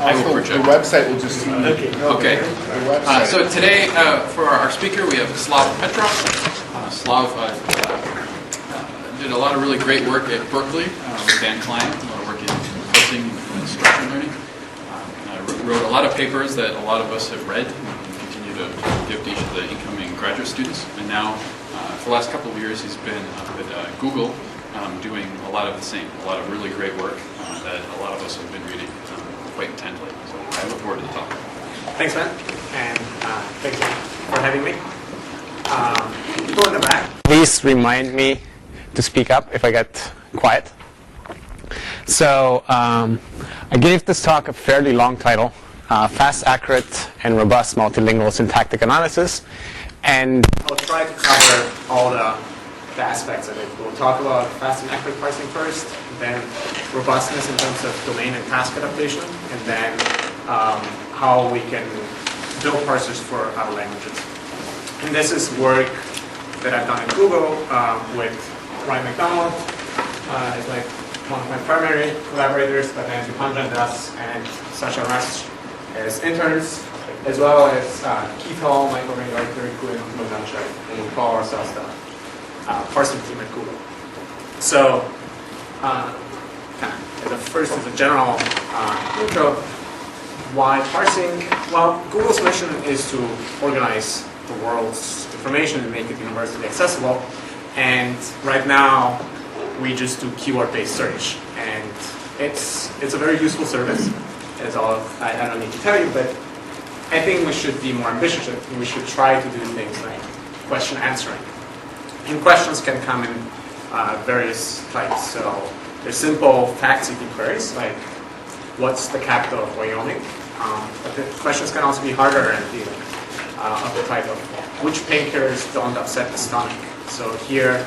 Also, the website will just see. Okay. So today, for our speaker, we have Slav Petrov. Slav did a lot of really great work at Berkeley with Dan Klein, a lot of work in parsing and structure learning. Wrote a lot of papers that a lot of us have read and continue to give to each of the incoming graduate students. And now, for the last couple of years, he's been at Google doing a lot of the same, a lot of really great work that a lot of us have been reading quite intently. So I look forward to the talk. Thanks, man, and thank you for having me. People in the back, please remind me to speak up if I get quiet. So I gave this talk a fairly long title, Fast, Accurate, and Robust Multilingual Syntactic Analysis. And I'll try to cover all the aspects of it. We'll talk about fast and accurate parsing first, then robustness in terms of domain and task adaptation, and then how we can build parsers for other languages. And this is work that I've done at Google with Ryan McDonald as like one of my primary collaborators, but then Dipanjan Das and Sasha Rash as interns, as well as Keith Hall, Michael Ringard, Terry Kuhn, and Modanchak, and we call ourselves the parsing team at Google. So, first as a general intro, why parsing? Well, Google's mission is to organize the world's information and make it universally accessible. And right now, we just do keyword-based search, and it's a very useful service. As all I don't need to tell you, but I think we should be more ambitious. We should try to do things like question answering. And questions can come in various types. So there's simple fact-seeking queries, like what's the capital of Wyoming? But the questions can also be harder and be of the type of which painkillers don't upset the stomach. So here,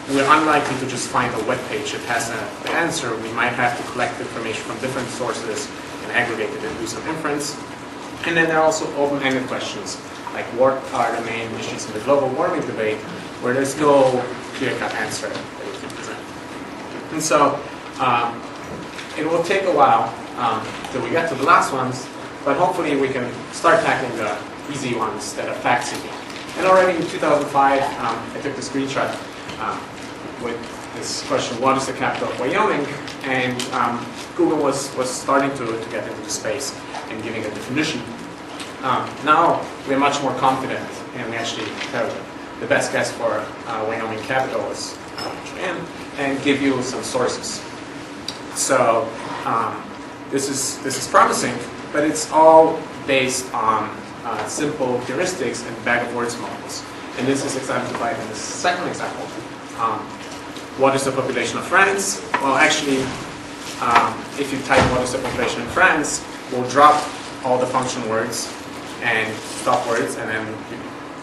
we're unlikely to just find a web page that has the answer. We might have to collect information from different sources and aggregate it and do some inference. And then there are also open-ended questions, like what are the main issues in the global warming debate, where there's no clear-cut answer that we can present. And so it will take a while till we get to the last ones, but hopefully we can start tackling the easy ones that are fact-seeking. And already in 2005, I took the screenshot with this question, what is the capital of Wyoming? And Google was starting to get into the space and giving a definition. Now we're much more confident, and we actually have the best guess for Wyoming capital is Cheyenne, and give you some sources. So this is promising, but it's all based on simple heuristics and bag-of-words models. And this is exemplified in the second example. What is the population of France? Well, actually, if you type what is the population in France, we'll drop all the function words and stop words, and then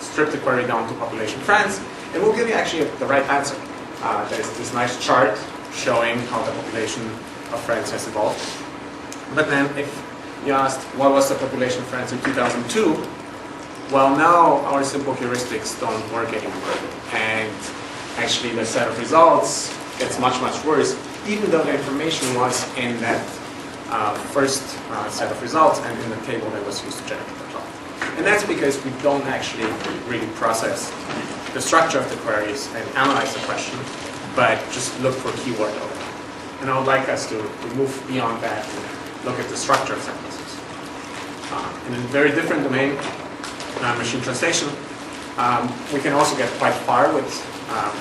strip the query down to population France, and we'll give you actually the right answer. There's this nice chart showing how the population of France has evolved. But then if you asked what was the population of France in 2002, well, now our simple heuristics don't work anymore. And actually the set of results gets much, much worse, even though the information was in that first set of results and in the table that was used to generate the plot. And that's because we don't actually really process the structure of the queries and analyze the question, but just look for keyword overlap. And I would like us to move beyond that and look at the structure of sentences. In a very different domain, machine translation, we can also get quite far with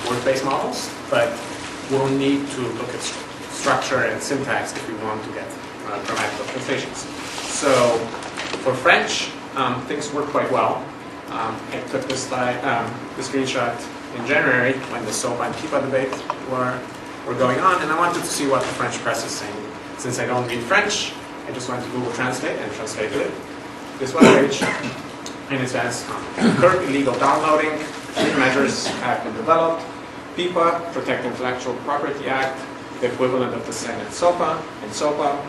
word-based models, but we'll need to look at structure and syntax if we want to get grammatical translations. So for French, things work quite well. I took this screenshot in January when the SOPA and PIPA debate were going on, and I wanted to see what the French press is saying. Since I don't read French, I just went to Google Translate and translated it. This web page, and it says, current illegal downloading, three measures have been developed. PIPA, Protect Intellectual Property Act, the equivalent of the Senate SOPA, and SOPA,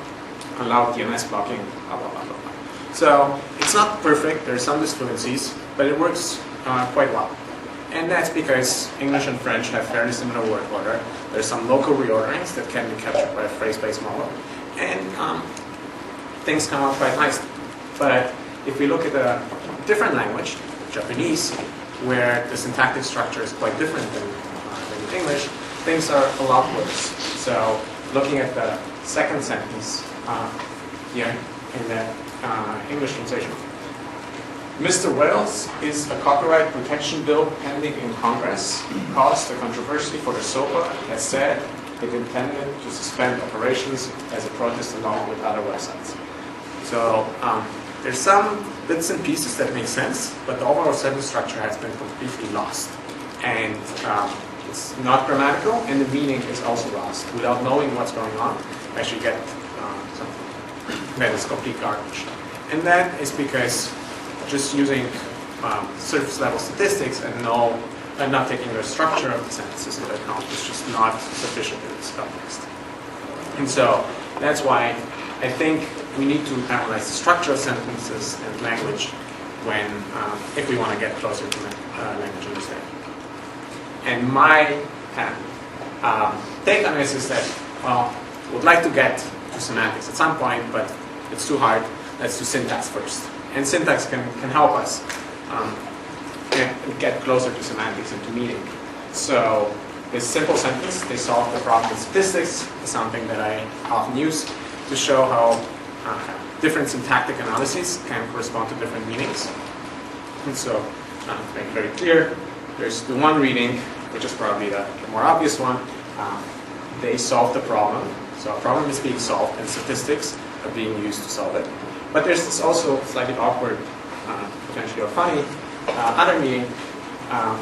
allow DNS blocking, blah, blah, blah, blah. So it's not perfect, there's some disfluencies, but it works quite well. And that's because English and French have fairly similar word order. There's some local reorderings that can be captured by a phrase-based model. And things come out quite nicely. But if we look at a different language, Japanese, where the syntactic structure is quite different than in English, things are a lot worse. So looking at the second sentence here in the English translation. Mr. Wales is a copyright protection bill pending in Congress, caused a controversy for the SOPA, has said it intended to suspend operations as a protest along with other websites. So there's some bits and pieces that make sense, but the overall sentence structure has been completely lost. And it's not grammatical, and the meaning is also lost. Without knowing what's going on, you actually get something that is complete garbage. And that is because just using surface level statistics and not taking the structure of the sentences into account is just not sufficient in this context. And so that's why I think we need to analyze the structure of sentences and language when, if we want to get closer to language understanding. And my take on this is that, well, we'd like to get to semantics at some point, but it's too hard. Let's do syntax first. And syntax can help us get closer to semantics and to meaning. So this simple sentence, they solve the problem with statistics, is something that I often use to show how different syntactic analyses can correspond to different meanings. And so to make it very clear, there's the one reading, which is probably the more obvious one. They solve the problem. So a problem is being solved, and statistics are being used to solve it. But there's this also slightly awkward, potentially or funny, other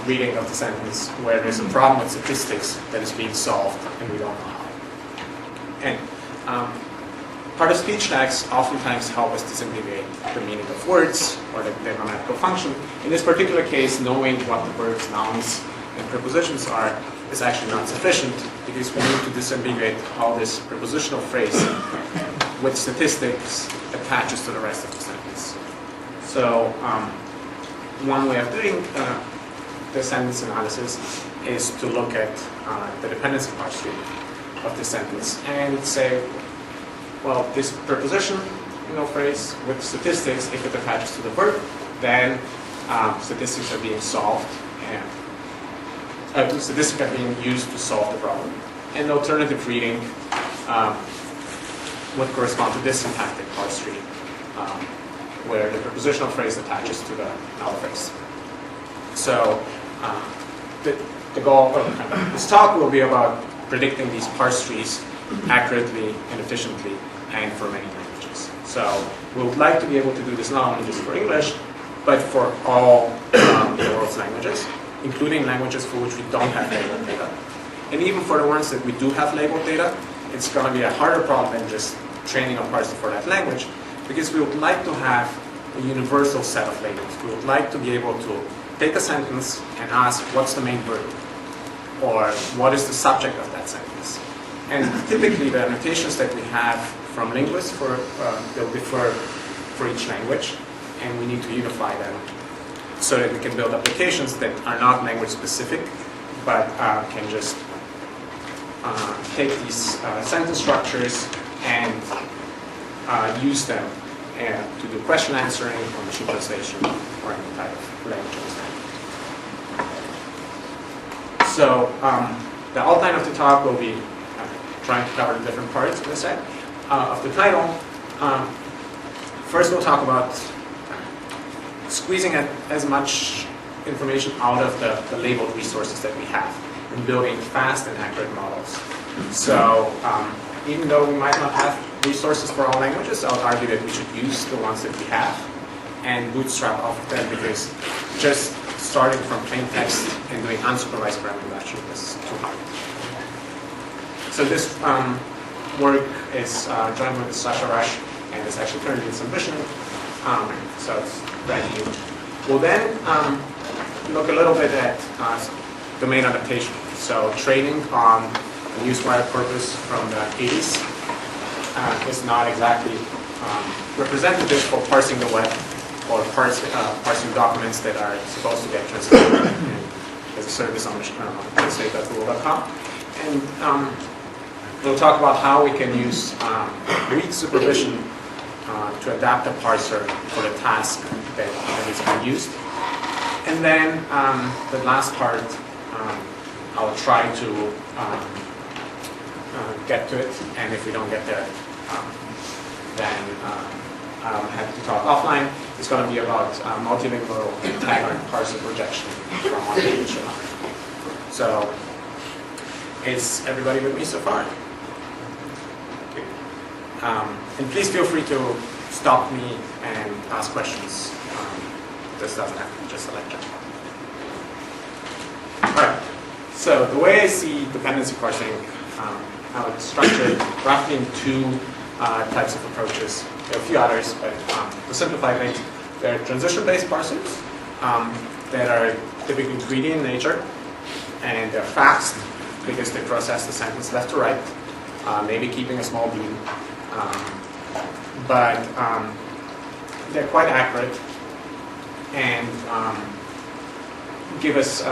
reading of the sentence where there's a problem with statistics that is being solved and we don't know how. And part of speech tags oftentimes help us disambiguate the meaning of words or the grammatical function. In this particular case, knowing what the verbs, nouns, and prepositions are is actually not sufficient because we need to disambiguate how this prepositional phrase with statistics attaches to the rest of the sentence. So one way of doing the sentence analysis is to look at the dependency parts of the sentence and say, well, this preposition, phrase with statistics, if it attaches to the verb, then statistics are being solved and statistics are being used to solve the problem. And the alternative reading would correspond to this syntactic parse tree, where the prepositional phrase attaches to the noun phrase. So the goal of this talk will be about predicting these parse trees accurately and efficiently and for many languages. So we would like to be able to do this not only just for English, but for all the world's languages, including languages for which we don't have labeled data. And even for the ones that we do have labeled data, it's going to be a harder problem than just training a parser for that language, because we would like to have a universal set of labels. We would like to be able to take a sentence and ask, what's the main verb? Or what is the subject of that sentence? And typically the annotations that we have from linguists, they'll differ for each language, and we need to unify them so that we can build applications that are not language specific, but can just take these sentence structures and use them to do question answering or machine translation or any type of language understanding. So the outline of the talk will be trying to cover the different parts, as I said, of the title. First we'll talk about squeezing as much information out of the labeled resources that we have and building fast and accurate models. So even though we might not have resources for all languages, I would argue that we should use the ones that we have and bootstrap off of them, because just starting from plain text and doing unsupervised grammar matching is too hard. So this work is joined with Sasha Rush, and it's actually currently in submission, so it's brand new. We'll then look a little bit at domain adaptation. So training on a newswire corpus from the 80s is not exactly representative for parsing the web or parsing documents that are supposed to get translated as a service on translate.google.com. And we'll talk about how we can use read supervision to adapt the parser for the task that is being used. And then the last part, I'll try to get to it, and if we don't get there, then I'll have to talk offline. It's going to be about multilingual tag parser projection from one page to another. So, is everybody with me so far? And please feel free to stop me and ask questions. This doesn't have to be just a lecture. Alright, so the way I see dependency parsing, how it's structured roughly in two types of approaches. There are a few others, but to simplify things, there are transition-based parsers that are typically greedy in nature, and they're fast because they process the sentence left to right, maybe keeping a small bean. But they're quite accurate and give us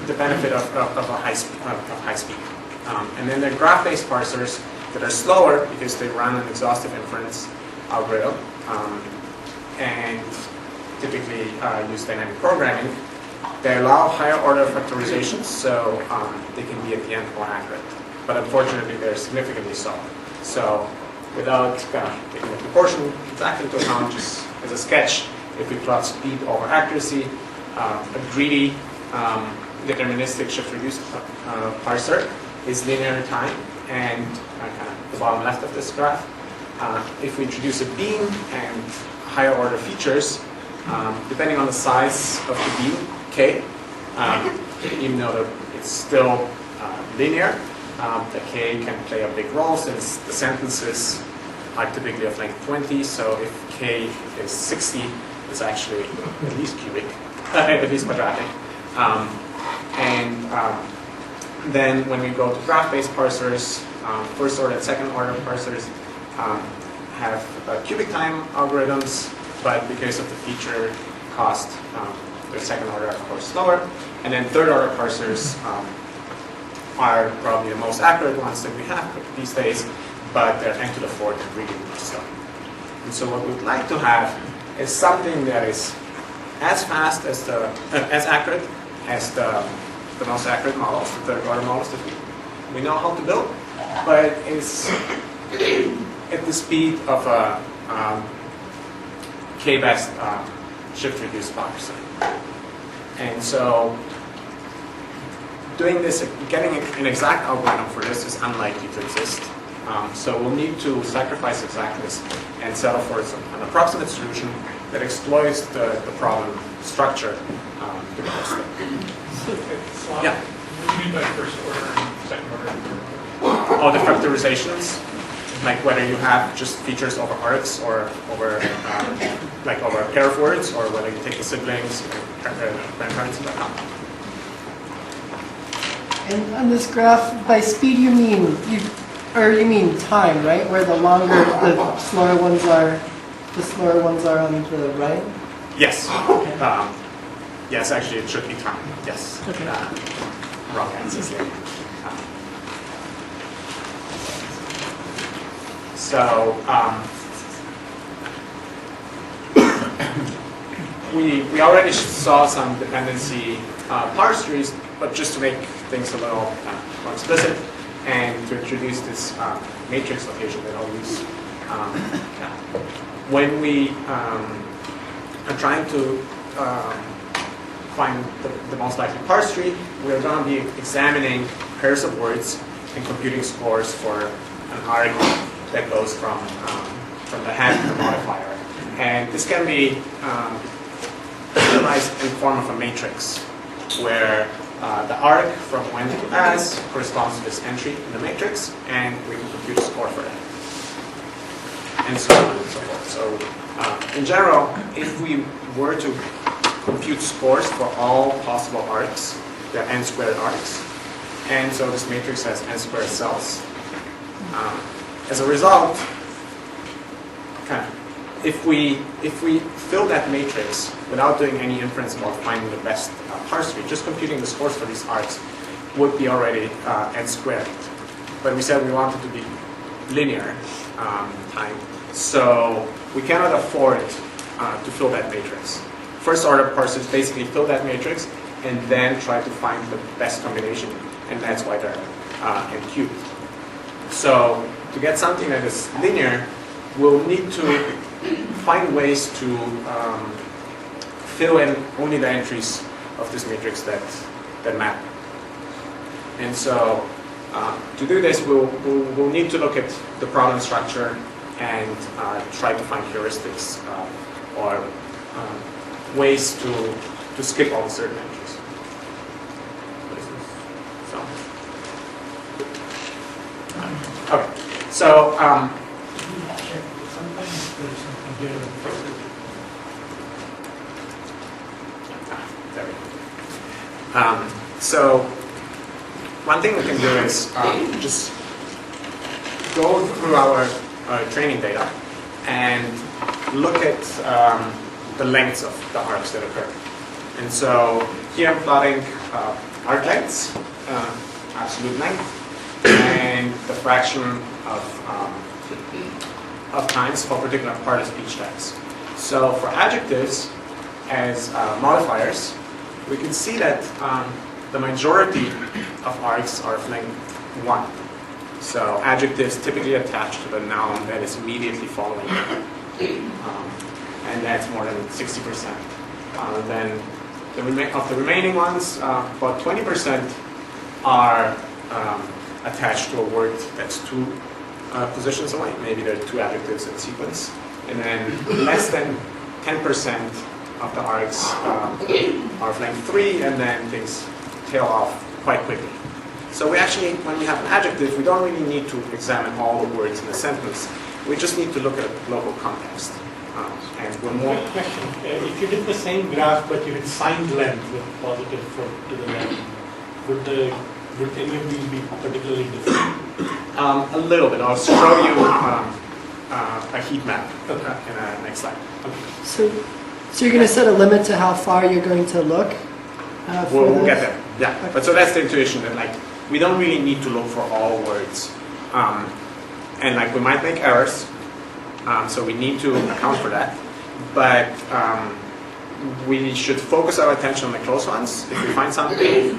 the benefit of high speed. And then there are graph-based parsers that are slower because they run an exhaustive inference algorithm and typically use dynamic programming. They allow higher order factorizations, so they can be at the end more accurate. But unfortunately, they're significantly slower. So without taking the proportion exactly into account, just as a sketch, if we plot speed over accuracy, a greedy deterministic shift-reduced parser is linear time, and the bottom left of this graph. If we introduce a bean and higher order features, depending on the size of the bean, k, even though it's still linear, the k can play a big role since the sentences are typically of length 20, so if k is 60, it's actually at least cubic, at least quadratic. Then when we go to graph-based parsers, first order and second order parsers have cubic time algorithms, but because of the feature cost, the second order are of course slower. And then third order parsers are probably the most accurate ones that we have these days, but they're n to the fourth really slow. And so what we'd like to have is something that is as fast as as accurate as the most accurate models, the third order models that we know how to build, but is at the speed of a k-best shift-reduced parser. And so doing this, getting an exact algorithm for this is unlikely to exist. So we'll need to sacrifice exactness and settle for an approximate solution that exploits the problem structure to the best. Yeah. What do you mean by first order and second order? Oh, the factorizations, like whether you have just features over arcs or over like over a pair of words, or whether you take the siblings, grandparents, and whatnot. And on this graph, by speed you mean time, right? Where the longer, the slower ones are on the right? Yes. Okay. Yes, actually it should be time. Yes. Okay. Wrong answers here. So we already saw some dependency parse trees, but just to make things a little more explicit and to introduce this matrix location that I'll use. When we are trying to find the most likely parse tree, we're going to be examining pairs of words and computing scores for an arc that goes from the head to the modifier. And this can be visualized in the form of a matrix, where the arc from when to as corresponds to this entry in the matrix, and we can compute a score for that. And so on and so forth. So in general, if we were to compute scores for all possible arcs, they're n squared arcs. And so this matrix has n squared cells. As a result, if we fill that matrix without doing any inference about finding the best parse tree, just computing the scores for these arcs would be already n squared. But we said we wanted to be linear time. So we cannot afford to fill that matrix. First order parsers basically fill that matrix and then try to find the best combination, and that's why they're n-cubed. So to get something that is linear, we'll need to find ways to fill in only the entries of this matrix that matter. And so to do this, we'll need to look at the problem structure and try to find heuristics or ways to skip all the certain entries. Okay, so Sometimes there's something here that fixes it. there we go. So one thing we can do is just go through our training data and look at the lengths of the arcs that occur. And so here I'm plotting arc lengths, absolute length, and the fraction of times for particular part of speech tags. So for adjectives as modifiers, we can see that the majority of arcs are of length 1. So adjectives typically attached to the noun that is immediately following it. And that's more than 60%. Then of the remaining ones, about 20% are attached to a word that's 2 positions away. Maybe there are 2 adjectives in sequence. And then less than 10% of the arcs are of length 3, and then things tail off quite quickly. So we actually, when we have an adjective, we don't really need to examine all the words in a sentence. We just need to look at the local context. And we're more... One question. If you did the same graph, but you had signed length with positive to the left, would any of these be particularly different? A little bit. I'll show you a heat map in the next slide. So you're going to set a limit to how far you're going to look? We'll get there. Yeah. Okay. But so that's the intuition that we don't really need to look for all words, and we might make errors. So we need to account for that, but we should focus our attention on the close ones. If we find something,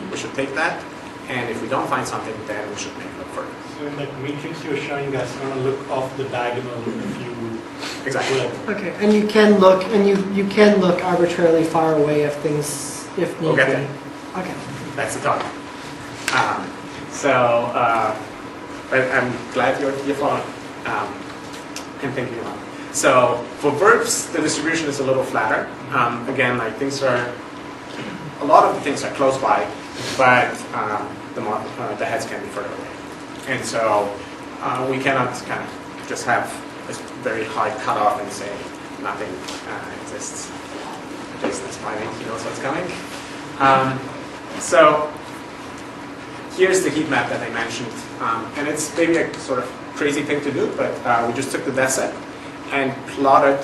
we should take that, and if we don't find something, then we should make a look further. So in that matrix you're showing us, going to look off the diagonal if you... Exactly. Okay, and you can look, you can look arbitrarily far away if need we'll get be. there. Okay. That's the target. But I'm glad you're following. And thinking about it. So for verbs, the distribution is a little flatter. Again, a lot of the things are close by, but the heads can be further away. And so we cannot kind of just have this very hard cutoff and say nothing exists. Jason is smiling, he knows what's coming. So here's the heat map that I mentioned. And it's maybe a sort of crazy thing to do, but we just took the data set and plotted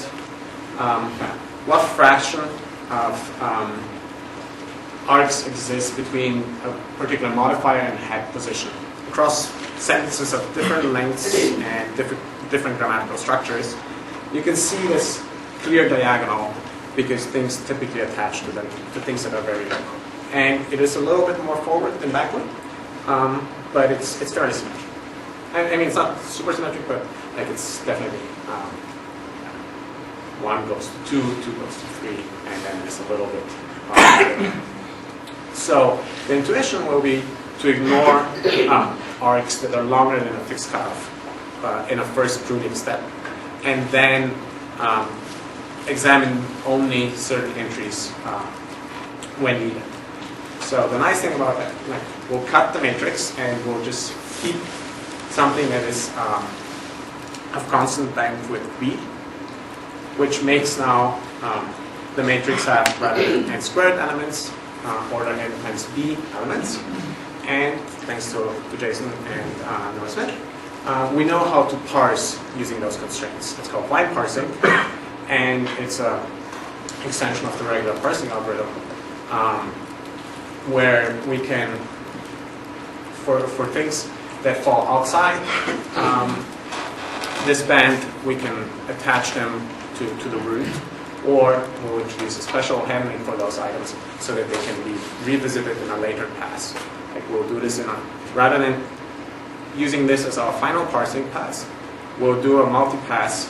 what fraction of arcs exist between a particular modifier and head position across sentences of different lengths and different grammatical structures. You can see this clear diagonal because things typically attach to things that are very local. And it is a little bit more forward than backward, but it's fairly symmetric. I mean, it's not super symmetric, but it's definitely 1 goes to 2, 2 goes to 3, and then there's a little bit. So the intuition will be to ignore arcs that are longer than a fixed cutoff in a first pruning step, and then examine only certain entries when needed. So the nice thing about that, we'll cut the matrix and we'll just keep something that is of constant length with B, which makes now the matrix have rather than n squared elements, order n times B elements. And thanks to Jason and Noah Smith, we know how to parse using those constraints. It's called line parsing, and it's an extension of the regular parsing algorithm, where we can, for things that fall outside this band, we can attach them to the root, or we'll introduce a special handling for those items so that they can be revisited in a later pass. Like we'll do this rather than using this as our final parsing pass, we'll do a multi-pass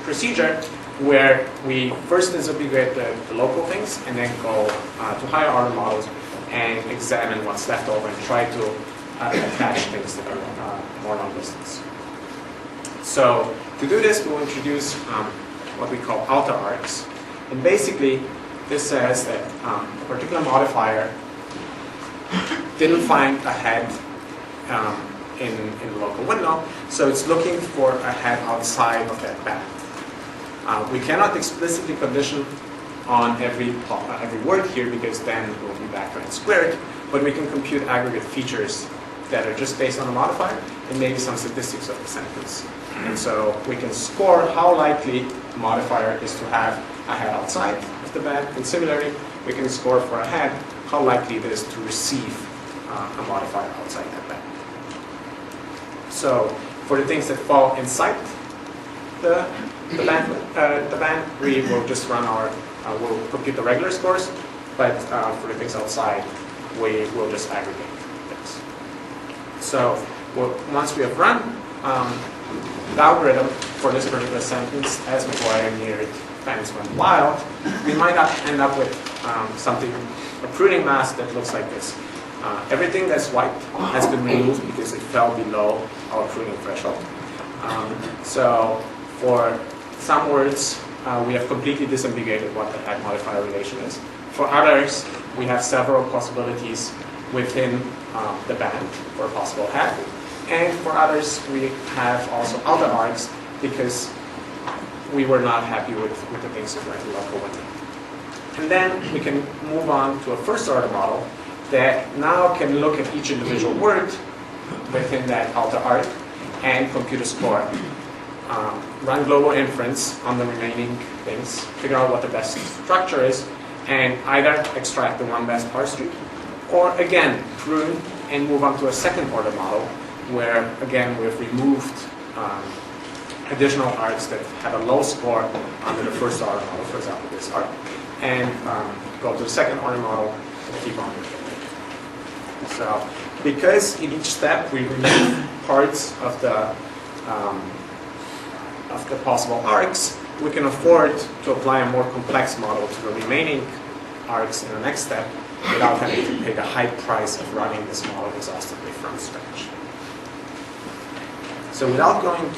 procedure where we first disaggregate the local things and then go to higher order models and examine what's left over and try to attach things that are more long distance. So to do this, we'll introduce what we call outer arcs. And basically, this says that a particular modifier didn't find a head in the local window, so it's looking for a head outside of that band. We cannot explicitly condition on every word here because then we'll be background squared, but we can compute aggregate features that are just based on the modifier and maybe some statistics of the sentence. And so we can score how likely the modifier is to have a head outside of the band, and similarly, we can score for a head how likely it is to receive a modifier outside that band. So for the things that fall inside the band, we will just run we'll compute the regular scores, but for the things outside, we will just aggregate things. So once we have run the algorithm for this particular sentence, as required near times 1 while, we might end up with a pruning mask that looks like this. Everything that's white has been removed because it fell below our pruning threshold. So for some words, we have completely disambiguated what the head modifier relation is. For others, we have several possibilities within the band for a possible head. And for others, we have also outer arcs because we were not happy with the things that were in the local window. And then we can move on to a first order model that now can look at each individual word within that outer arc and compute a score. Run global inference on the remaining things, figure out what the best structure is, and either extract the one best parse tree, or again, prune and move on to a second order model, where again we've removed additional arcs that have a low score under the first order model, for example this arc, and go to the second order model and keep on. So, because in each step we remove parts of the possible arcs, we can afford to apply a more complex model to the remaining arcs in the next step without having to pay the high price of running this model exhaustively from scratch. So without going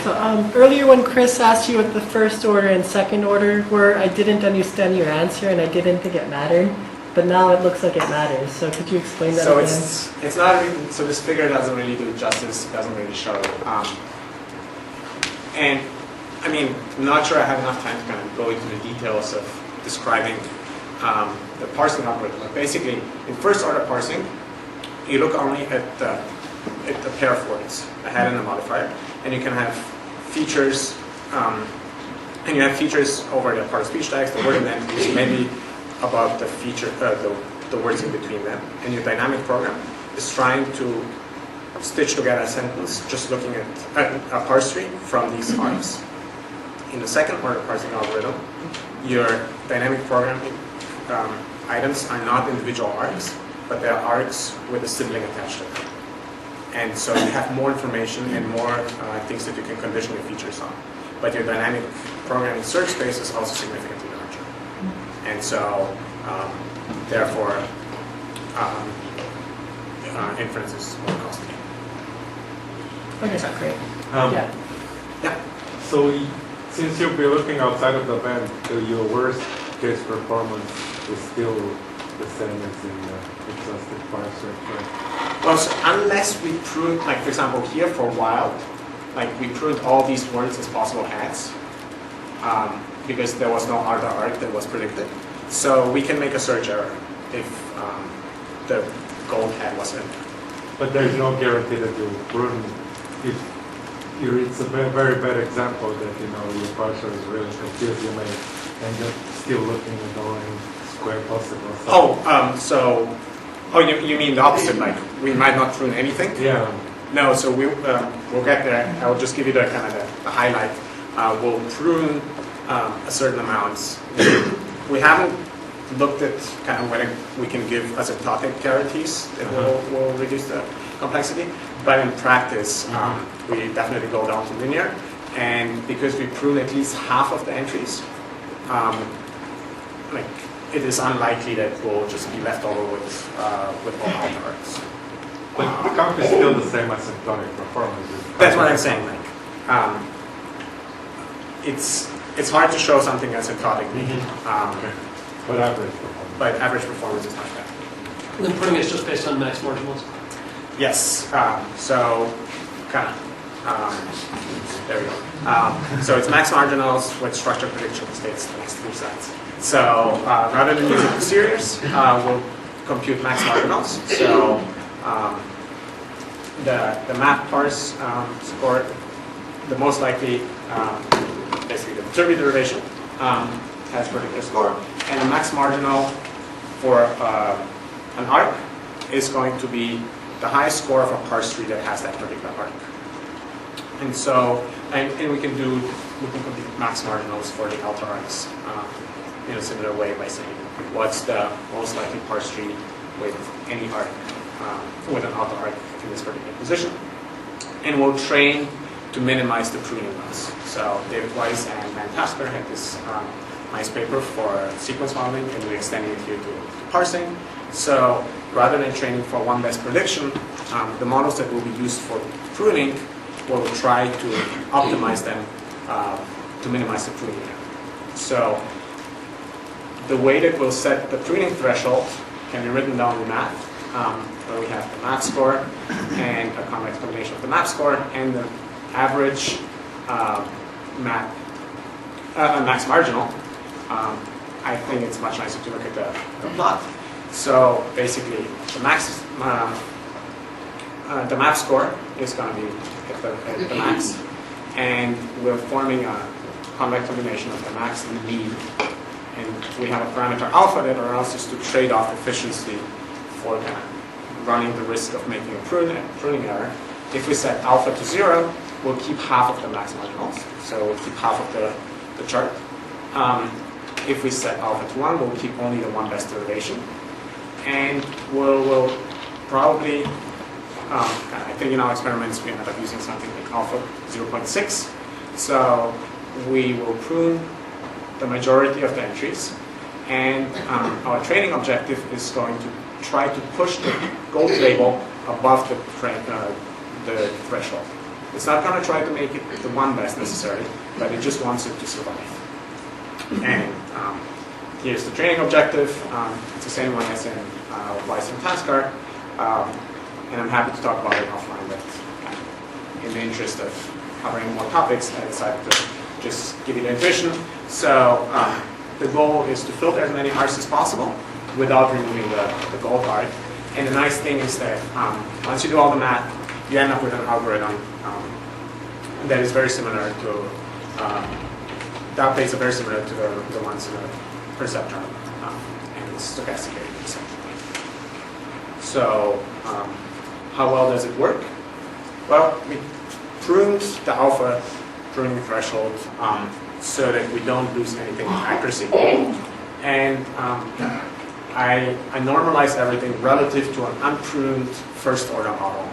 So earlier when Chris asked you what the first order and second order were, I didn't understand your answer and I didn't think it mattered. But now it looks like it matters. So could you explain that again? It's not really, so this figure doesn't really do justice, doesn't really show. And I mean, I'm not sure I have enough time to kind of go into the details of describing the parsing algorithm. But basically, in first order parsing, you look only at the pair of words, the head and the modifier, and you can have features, and you have features over the part of speech tags, the word, and then maybe about the feature, the words in between them. And your dynamic program is trying to stitch together a sentence just looking at a parse tree from these arcs. In the second order parsing algorithm, your dynamic programming items are not individual arcs, but they are arcs with a sibling attached to them. And so you have more information and more things that you can condition your features on. But your dynamic programming search space is also significantly larger. And so, therefore, inference is more costly. Okay, great. Yeah. So, since you'll be looking outside of the band, your worst case performance is still the same as in the exhaustive parser, right? Well, so unless we prune, like for example here for wild, like we pruned all these words as possible heads, because there was no other arc that was predicted. So we can make a search error if the gold head was in. But there's no guarantee that you'll prune. It's a very bad example that your parser is really confused. You may end up still looking at the only square possible. You mean the opposite? Like we might not prune anything? Yeah. No, so we'll get there. I will just give you the kind of the highlight. We'll prune a certain amount. We haven't looked at kind of whether we can give asymptotic guarantees that will reduce the complexity, but in practice, we definitely go down to linear. And because we prune at least half of the entries, like it is unlikely that we'll just be left over with all algorithms. But the count is still the same asymptotic performance. That's what I'm saying. Like, it's hard to show something asymptotically, But average performance. but average performance is much better. And then putting it just based on max marginals. Yes. So kind of. There we go. So it's max marginals with structure prediction states the next 3 slides. So rather than using posteriors, we'll compute max marginals. So the map parse score, the most likely, basically the Viterbi derivation has particular score, and the max marginal for an arc is going to be the highest score of a parse tree that has that particular arc. And so, and we can compute max marginals for the alpha arcs in a similar way by saying what's the most likely parse tree with any arc, with an alpha arc in this particular position. And we'll train to minimize the pruning loss. So David Weiss and Van Tasker had this nice paper for sequence modeling, and we're extending it here to parsing. So rather than training for one best prediction, the models that will be used for pruning will try to optimize them to minimize the pruning error. So the way that we'll set the pruning threshold can be written down in math, where we have the map score and a convex combination of the map score and the average max marginal. I think it's much nicer to look at the plot. So basically, the map score is going to be at the max, and we're forming a convex combination of the max and the mean, and we have a parameter alpha that allows us to trade off efficiency for kind of running the risk of making a pruning error. If we set alpha to 0, we'll keep half of the max marginals, so we'll keep half of the chart. If we set alpha to 1, we'll keep only the one best derivation, and we'll probably, I think in our experiments we ended up using something like alpha 0.6, so we will prune the majority of the entries, and our training objective is going to try to push the gold label above the threshold. It's not going to try to make it the one best necessarily, but it just wants it to survive. And here's the training objective. It's the same one as in Weiss and Tasker, and I'm happy to talk about it offline, but in the interest of covering more topics, I decided to just give you the intuition. So the goal is to filter as many arcs as possible without removing the gold arc. And the nice thing is that once you do all the math, you end up with an algorithm that is very similar to, the updates are very similar to the ones in the perceptron and the stochasticated essentially. So how well does it work? Well, we pruned the alpha pruning threshold so that we don't lose anything with accuracy. And I normalized everything relative to an unpruned first order model.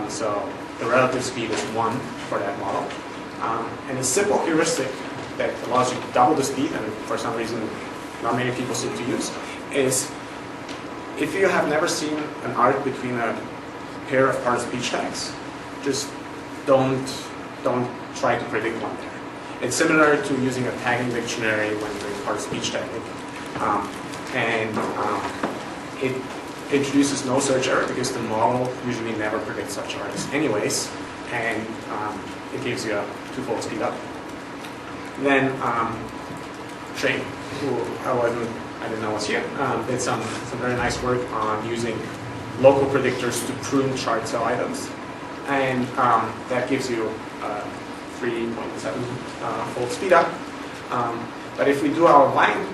So the relative speed is 1 for that model. And a simple heuristic that allows you to double the speed, and for some reason not many people seem to use, is if you have never seen an arc between a pair of parse speech tags, just don't try to predict one there. It's similar to using a tagging dictionary when doing parse speech tagging. It introduces no search error because the model usually never predicts such arcs anyways, and it gives you a 2-fold speed up. Then Shane, who I didn't know was here, did some very nice work on using local predictors to prune chart cell items, and that gives you 3.7-fold speed up. But if we do our line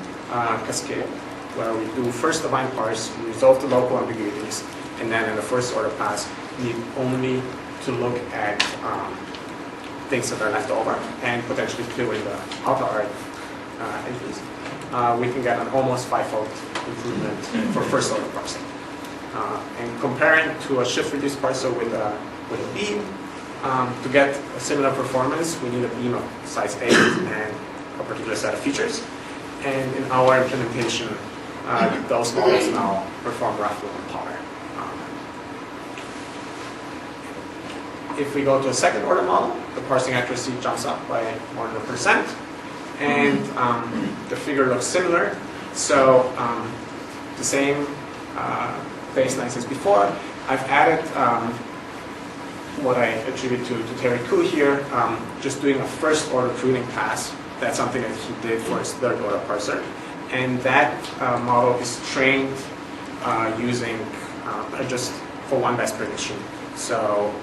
cascade, where we do first the line parse, we resolve the local ambiguities, and then in the first order pass, need only to look at things that are left over and potentially filling the outer entries. We can get an almost 5-fold improvement for first order parsing. And comparing to a shift-reduced parser with a beam, to get a similar performance, we need a beam of size 8 and a particular set of features. And in our implementation, those models now perform roughly on par. If we go to a second order model, the parsing accuracy jumps up by more than 1%. And the figure looks similar. So the same baselines as before. I've added what I attribute to Terry Koo here, just doing a first order pruning pass. That's something that he did for his third order parser. And that model is trained using just for one best prediction. So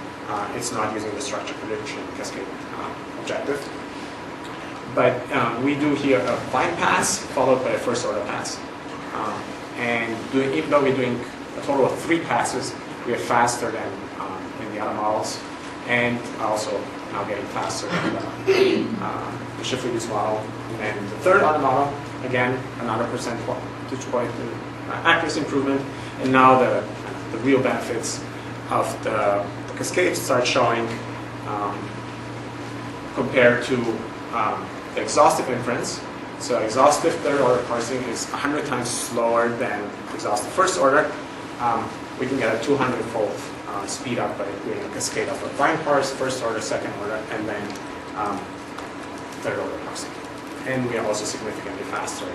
it's not using the structure prediction cascade objective. But we do here a bind pass followed by a first order pass. And even though we're doing a total of 3 passes, we are faster than in the other models, and also now getting faster than the shift-reduced model. And the third order model, again, another percentage point accuracy improvement, and now the real benefits of the cascade start showing compared to the exhaustive inference. So exhaustive third order parsing is 100 times slower than exhaustive first order. We can get a 200-fold speed up by doing a cascade of a bind parse, first order, second order, and then third order parsing. And we are also significantly faster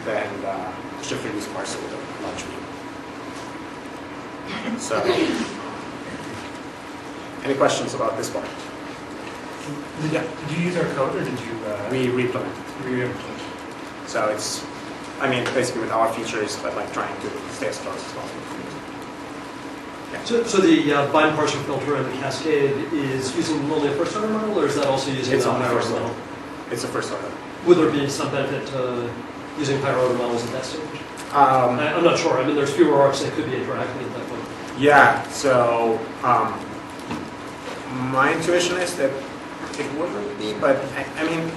than the shift-reduced parser with a large beam. So, any questions about this part? Did you use our code or did you? We re-implemented. So it's, I mean, basically with our features, but like trying to stay as close as possible. Yeah. So the bind parser filter and the cascade is using only a first order model, or is that also using It's a only higher first order order. model? It's a first order. Would there be some benefit using higher order models at that stage? I'm not sure. I mean, there's fewer arcs that could be interacting at that point. Yeah, so my intuition is that it wouldn't be, but I mean,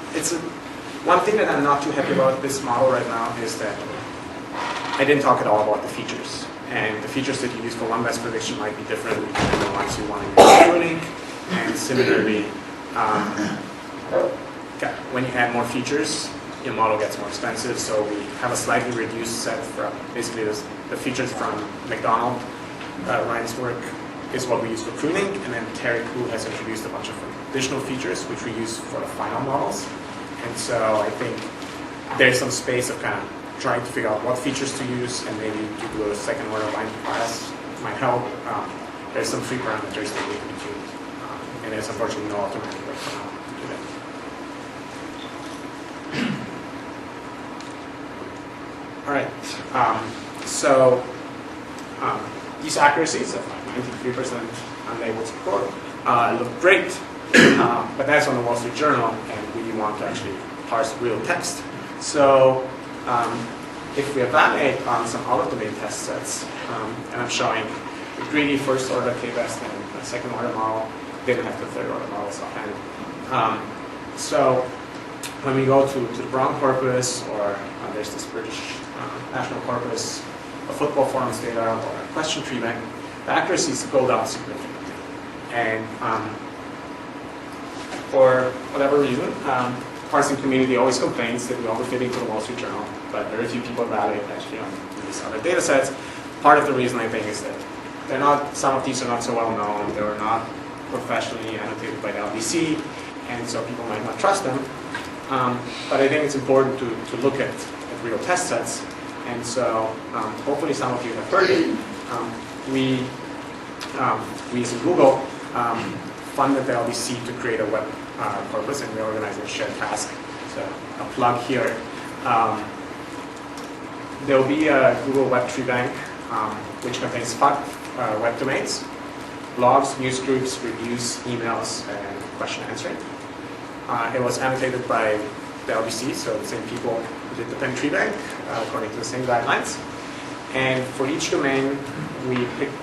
one thing that I'm not too happy about this model right now is that I didn't talk at all about the features. And the features that you use for one best prediction might be different than the ones you want to use for pruning. And similarly, when you add more features, your model gets more expensive. So we have a slightly reduced set from basically the features from McDonald. Ryan's work is what we use for pruning, and then Terry Koo has introduced a bunch of additional features which we use for the final models. And so I think there's some space of kind of trying to figure out what features to use, and maybe to do a second order bind pass might help. There's some free parameters that we can tune, and there's unfortunately no automatic way for now to do that. All right, so these accuracies of like 93% unlabeled support look great, but that's on the Wall Street Journal, and we want to actually parse real text. So if we evaluate on some out-of-domain test sets, and I'm showing the greedy first order K-best and the second order model, didn't have the third order models offhand. So when we go to the Brown corpus, or there's this British national corpus, a football forums data, or a question tree bank, the accuracies go down significantly. And for whatever reason, parsing community always complains that we overfitting to the Wall Street Journal, but very few people evaluate actually on these other data sets. Part of the reason I think is that some of these are not so well known, they were not professionally annotated by the LDC, and so people might not trust them. But I think it's important to look at real test sets, and so hopefully some of you have heard it. We as in Google, funded the LDC to create a web corpus, and we're organizing a shared task. So a plug here. There will be a Google Web Tree Bank, which contains 5 web domains: blogs, news groups, reviews, emails, and question answering. It was annotated by the LDC, so the same people who did the Penn Tree Bank, according to the same guidelines. And for each domain, we picked,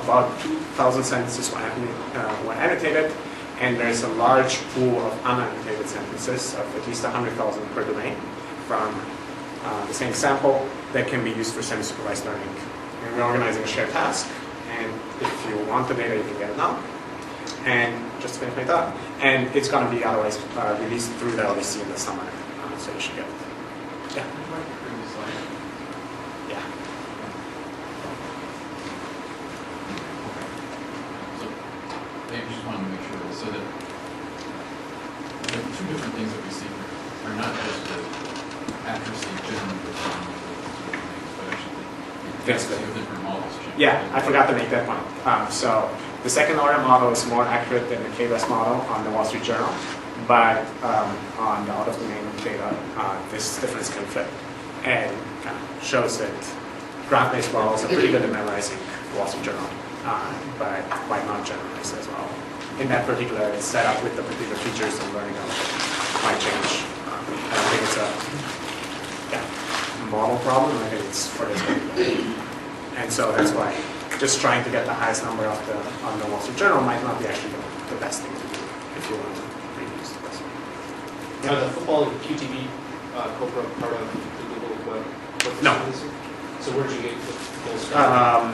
about 2,000 sentences were annotated, and there's a large pool of unannotated sentences of at least 100,000 per domain from the same sample that can be used for semi-supervised learning. And we're organizing a shared task, and if you want the data, you can get it now. And just to finish my thought, and it's going to be otherwise released through the LDC in the summer, so you should get it. Yeah. Yeah. So I just wanted to make sure so that the two different things that we see here are not just the accuracy generally with things, but actually the accuracy of different models. Yeah, I forgot to make that point. So the second order model is more accurate than the K-best model on the Wall Street Journal, but on the out-of-domain data, this difference can flip and kind of shows that graph-based models are pretty good at memorizing the Wall Street Journal, but might not generalize as well. In that particular setup with the particular features and learning of it might change. I don't think it's a model problem. I think it's for this particular. And so that's why just trying to get the highest number on the Wall Street Journal might not be actually the best thing to do if you want to reuse this. Are the football and QTV Cobra part of the Google Web? No. So where did you get the full stuff?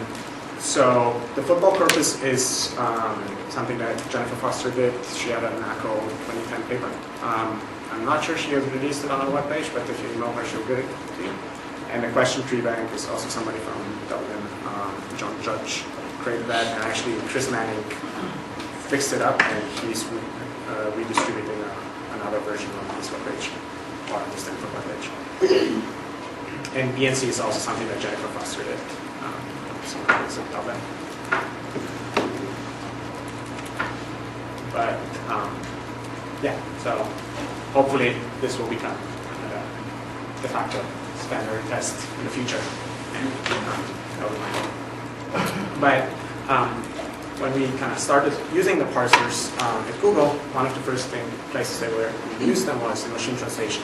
So the football corpus is something that Jennifer Foster did. She had a NACO 2010 paper. I'm not sure she has released it on her webpage, but if you email her, she'll get it to you. And the question tree bank is also somebody from Dublin, John Judge, created that, and actually Chris Manning fixed it up, and he's redistributing another version on his webpage, or on the Stanford webpage. And BNC is also something that Jennifer Foster did. It's in Dublin. But yeah, so hopefully this will become de facto standard test in the future. But when we kind of started using the parsers at Google, one of the first places that we used them was in machine translation.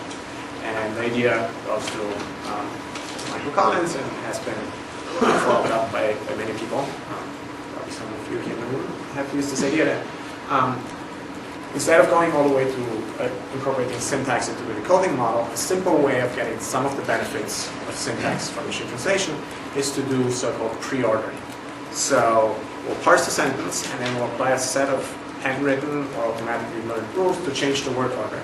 And the idea goes through Michael Collins and has been followed up by many people. Probably some of you here in the room have used this idea that instead of going all the way to incorporating syntax into the decoding model, a simple way of getting some of the benefits of syntax from machine translation is to do so-called pre-ordering. So we'll parse the sentence and then we'll apply a set of handwritten or automatically learned rules to change the word order.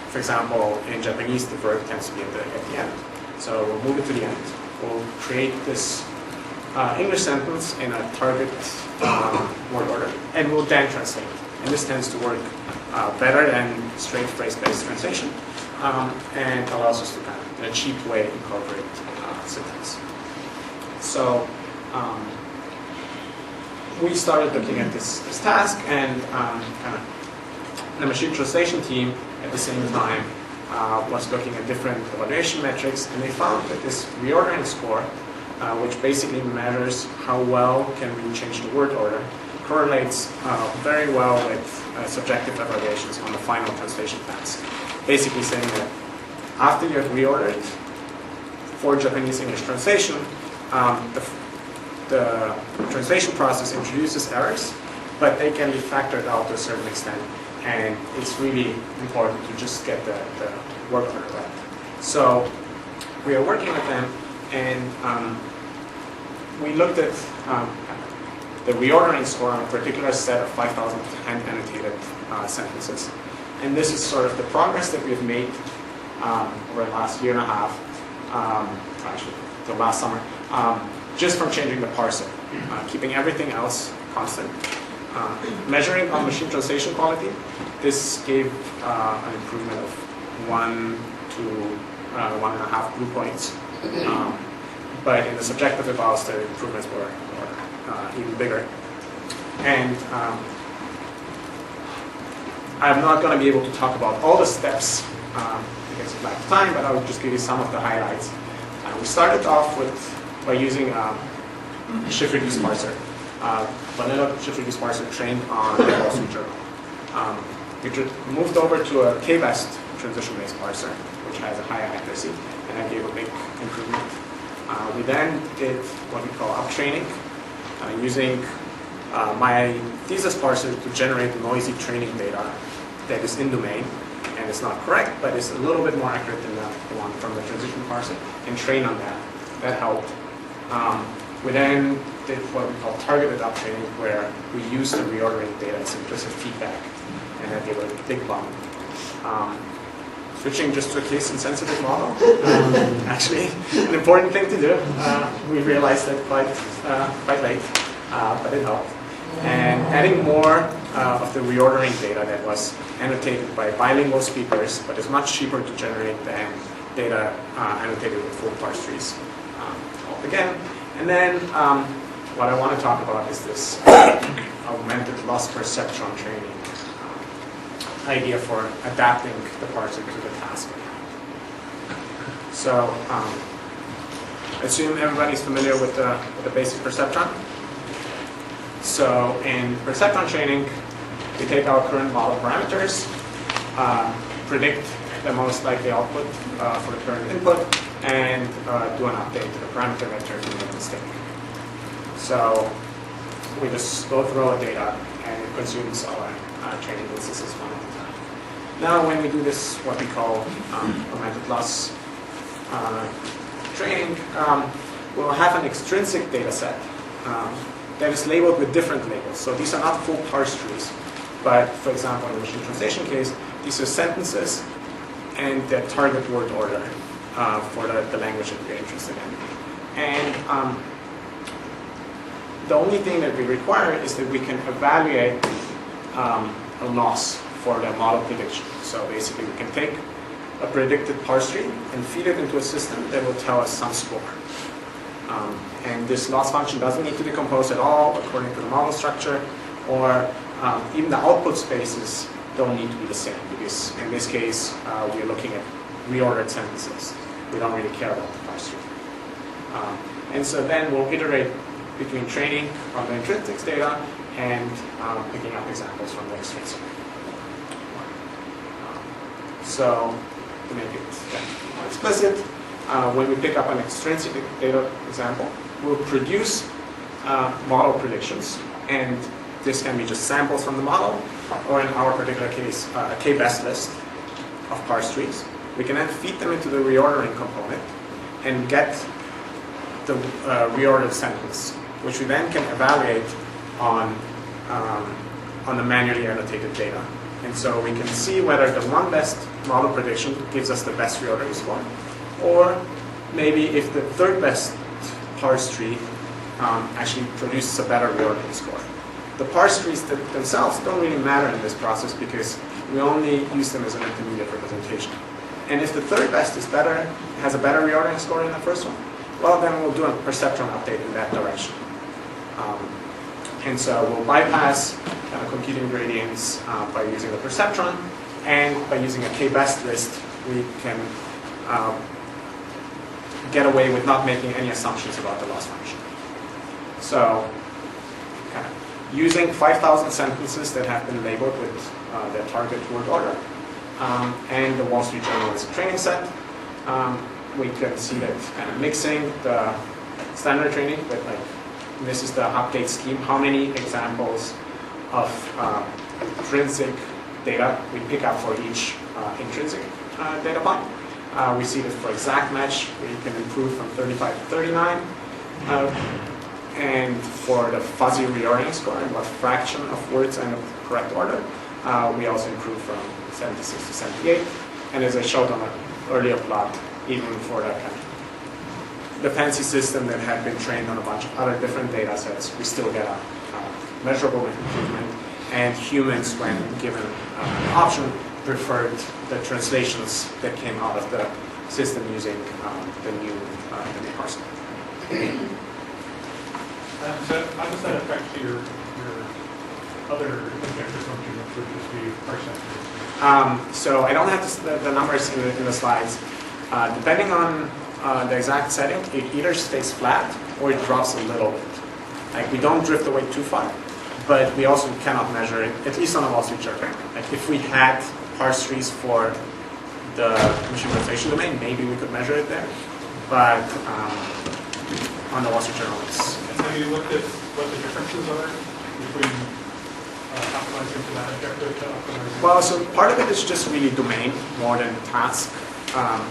For example, in Japanese, the verb tends to be at the end. So we'll move it to the end. We'll create this English sentence in a target word order, and we'll then translate it. And this tends to work better than straight phrase-based translation, and allows us to kind of, in a cheap way, incorporate syntax. So we started looking at this task, and kind of the machine translation team at the same time was looking at different evaluation metrics, and they found that this reordering score, which basically measures how well can we change the word order, correlates very well with subjective evaluations on the final translation task. Basically saying that after you have reordered for Japanese English translation, the translation process introduces errors, but they can be factored out to a certain extent, and it's really important to just get the word order right. So we are working with them, and we looked at the reordering score on a particular set of 5,000 hand-annotated sentences. And this is sort of the progress that we've made over the last year and a half, actually, the last summer, just from changing the parser, keeping everything else constant. Measuring on machine translation quality, this gave an improvement of 1 to 1.5 blue points. But in the subjective evals, the improvements were even bigger. And I'm not going to be able to talk about all the steps because of lack of time, but I will just give you some of the highlights. We started off by using shift-reduced parser. Vanilla shift-reduced parser trained on the Wall Street Journal. We moved over to a K-best transition-based parser, which has a high accuracy, and that gave a big improvement. We then did what we call uptraining, using my thesis parser to generate noisy training data that is in domain and it's not correct, but it's a little bit more accurate than the one from the transition parser, and train on that. That helped. We then did what we call targeted uptraining, where we used the reordering data as implicit feedback, and that gave a big bump. Switching just to a case-insensitive model, actually an important thing to do. We realized that quite late, but it helped. And adding more of the reordering data that was annotated by bilingual speakers, but is much cheaper to generate than data annotated with full parse trees. Again, and then what I want to talk about is this augmented loss perceptron training idea for adapting the parser to the task. So, I assume everybody's familiar with the basic perceptron. So, in perceptron training, we take our current model parameters, predict the most likely output for the current input, and do an update to the parameter vector to make a mistake. So, we just go through our data, and it consumes our training instances one at a time. Now, when we do this, what we call augmented loss training, we'll have an extrinsic data set that is labeled with different labels. So these are not full parse trees, but for example, in the machine translation case, these are sentences and the target word order for the language that we're interested in. And the only thing that we require is that we can evaluate a loss for the model prediction. So basically, we can take a predicted parse tree and feed it into a system that will tell us some score. And this loss function doesn't need to decompose at all according to the model structure, or even the output spaces don't need to be the same, because in this case, we're looking at reordered sentences. We don't really care about the parse tree. And so then we'll iterate between training on the intrinsic data and picking up examples from the extrinsic. So to make it more explicit, when we pick up an extrinsic data example, we'll produce model predictions, and this can be just samples from the model, or in our particular case, a k-best list of parse trees. We can then feed them into the reordering component and get the reordered sentence, which we then can evaluate on the manually annotated data. And so we can see whether the one best model prediction gives us the best reordering score, or maybe if the third best parse tree actually produces a better reordering score. The parse trees themselves don't really matter in this process because we only use them as an intermediate representation. And if the third best is better, has a better reordering score than the first one, well, then we'll do a perceptron update in that direction. And so we'll bypass computing gradients by using the perceptron, and by using a k-best list, we can get away with not making any assumptions about the loss function. So, using 5,000 sentences that have been labeled with their target word order, and the Wall Street Journal as a training set, we can see that mixing the standard training with this is the update scheme, how many examples of intrinsic data we pick up for each intrinsic data point. We see that for exact match, we can improve from 35 to 39. And for the fuzzy reordering score, and what fraction of words end up in the correct order, we also improve from 76 to 78. And as I showed on an earlier plot, even for the the fancy system that had been trained on a bunch of other different data sets, we still get a measurable improvement. And humans, when given an option, preferred the translations that came out of the system using the new parser. So how does that affect your other vector function, which would just be parse? So I don't have the numbers in the slides. Depending on the exact setting, it either stays flat or it drops a little bit. Like, we don't drift away too far, but we also cannot measure it, at least on the Wall Street Journal. Like, if we had parse trees for the machine translation domain, maybe we could measure it there. But on the Wall Street Journal, it's have you looked at what the differences are between optimizing to that objective to optimizing? Well, so part of it is just really domain more than task.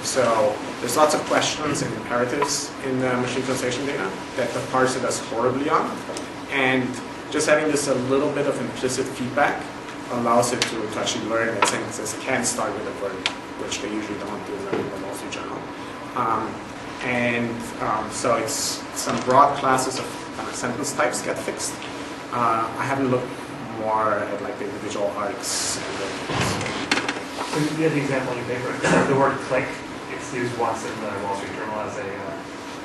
So there's lots of questions and imperatives in the machine translation data that the parser does horribly on. And just having this a little bit of implicit feedback allows it to actually learn that sentences can start with a verb, which they usually don't do in the Wall Street Journal. So it's some broad classes of sentence types get fixed. I haven't looked more at like the individual arcs. So you had the example in your paper. The word click, it's used once in the Wall Street Journal as a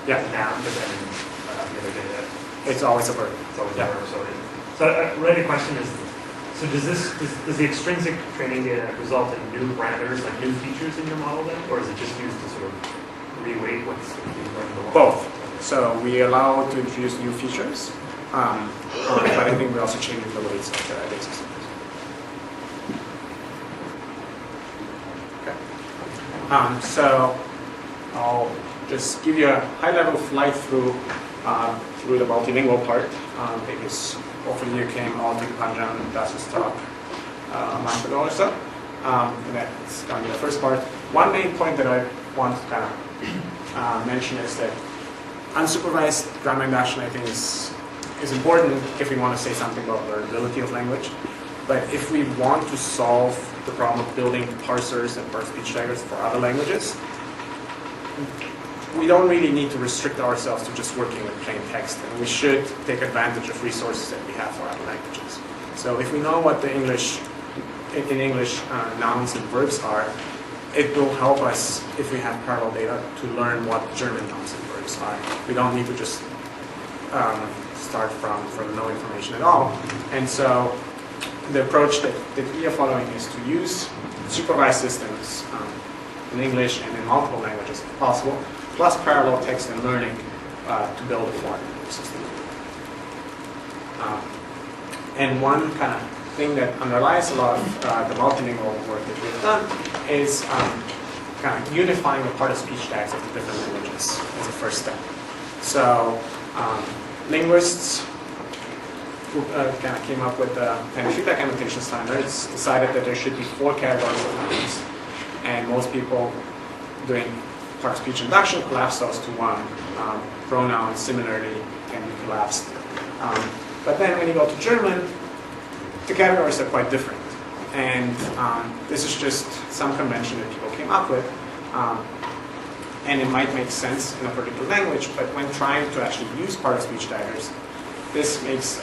noun, but then the other data, It's always a verb. it's always a verb. So a related question is, so does the extrinsic training data result in new parameters, like new features in your model then? Or is it just used to sort of reweight what's being learned in the model? Both. So we allow to introduce new features, but I think we also change the weights of the existing. Okay. So I'll just give you a high-level flight through the multilingual part, because hopefully you came all to Panjan Das's talk a month ago or so. And that's going to be the first part. One main point that I want to kind of mention is that unsupervised grammar induction, I think, is important if we want to say something about learnability of language. But if we want to solve the problem of building parsers and parse speech taggers for other languages, we don't really need to restrict ourselves to just working with plain text, and we should take advantage of resources that we have for other languages. So if we know what the English nouns and verbs are, it will help us, if we have parallel data, to learn what German nouns and verbs are. We don't need to just start from no information at all. And so the approach that we are following is to use supervised systems in English and in multiple languages if possible, plus parallel text and learning to build a foreign language system. And one kind of thing that underlies a lot of the multilingual work that we've done is kind of unifying the part of speech tags of the different languages as a first step. So linguists who kind of came up with the feedback annotation standards decided that there should be 4 categories of nouns, and most people doing part of speech induction collapse those to one. Pronouns similarly can be collapsed. But then when you go to German, the categories are quite different. And this is just some convention that people came up with. And it might make sense in a particular language, but when trying to actually use part of speech taggers, this makes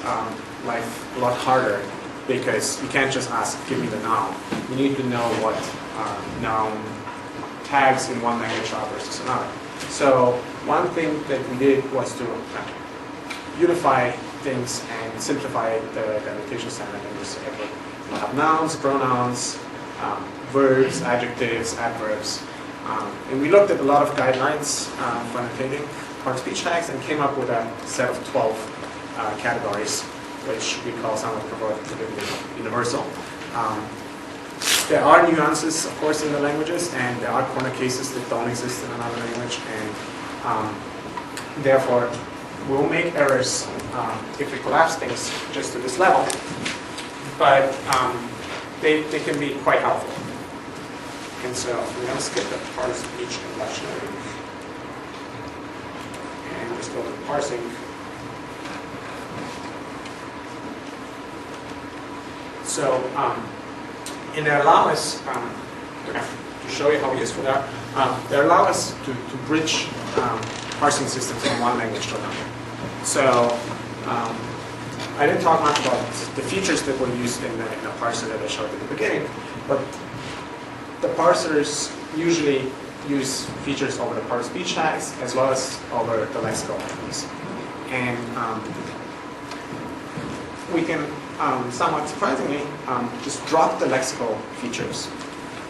life a lot harder, because you can't just ask, give me the noun. You need to know what noun tags in one language are versus another. So one thing that we did was to unify things and simplify the annotation standard. And we say, okay, we'll have nouns, pronouns, verbs, adjectives, adverbs. And we looked at a lot of guidelines for annotating part speech tags and came up with a set of 12 categories, which we call somewhat prohibitively universal. There are nuances, of course, in the languages, and there are corner cases that don't exist in another language, and therefore we'll make errors if we collapse things just to this level, but they can be quite helpful. And so we're going to skip the part of speech induction and just go to parsing. So, and they allow us, to show you how useful they are, they allow us to bridge parsing systems from one language to another. So, I didn't talk much about the features that were used in the parser that I showed at the beginning, but the parsers usually use features over the part of speech tags as well as over the lexical entities. And we can, somewhat surprisingly, just drop the lexical features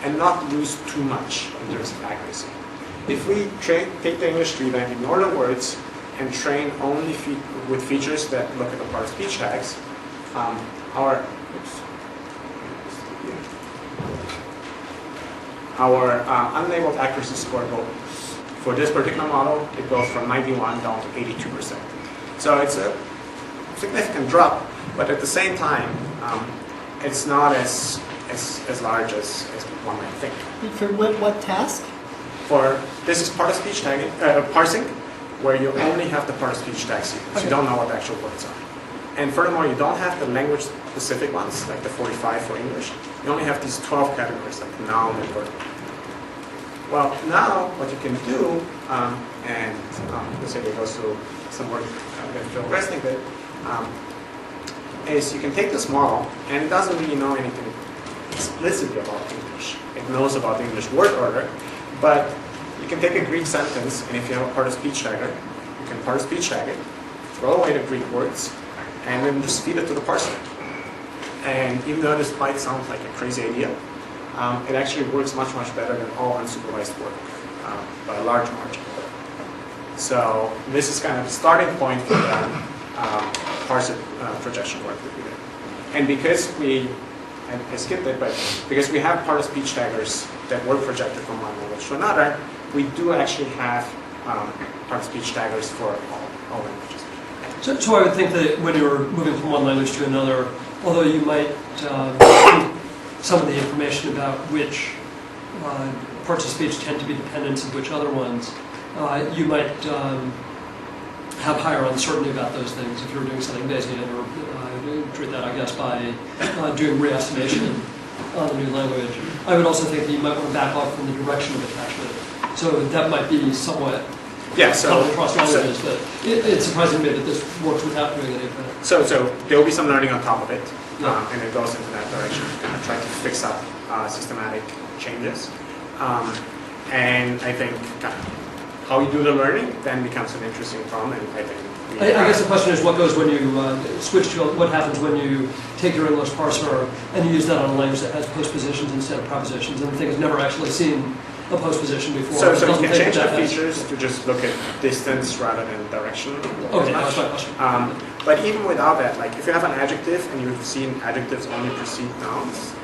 and not lose too much in terms of accuracy. If we take the English tree and ignore the words and train only with features that look at the part of speech tags, our unlabeled accuracy score goes, for this particular model, it goes from 91 down to 82%. So it's a significant drop, but at the same time, it's not as large as one might think. For what task? This is part of speech tagging, parsing, where you only have the part of speech tag sequence. You don't know what the actual words are. And furthermore, you don't have the language-specific ones, like the 45 for English. You only have these 12 categories, like noun and verb. Well, now what you can do, and this idea goes to some work that Phil Resnick did, is you can take this model, and it doesn't really know anything explicitly about English. It knows about the English word order, but you can take a Greek sentence, and if you have a part of speech tagger, you can part of speech tag it, throw away the Greek words, and then just feed it to the parser. And even though this might sound like a crazy idea, it actually works much, much better than all unsupervised work by a large margin. So this is kind of the starting point for the parser projection work that we did. And because I skipped it, but because we have part of speech taggers that were projected from one language to another, we do actually have part of speech taggers for all languages. So I would think that when you're moving from one language to another, although you might some of the information about which parts of speech tend to be dependents of which other ones, you might have higher uncertainty about those things if you were doing something Bayesian, or treat that, I guess, by doing re-estimation on the new language. I would also think that you might want to back off from the direction of attachment. So that might be somewhat common across languages, but it's surprising to me that this works without doing any of that. So there will be some learning on top of it, and it goes into that direction, kind of trying to fix up systematic changes. And I think how you do the learning then becomes an interesting problem, and I think I guess the question is what goes when you switch to, what happens when you take your English parser and you use that on a language that has postpositions instead of prepositions, and the thing has never actually seen a postposition before. So you can change the features to just look at distance rather than direction. Okay, that's my question. But even without that, like if you have an adjective and you've seen adjectives only precede nouns,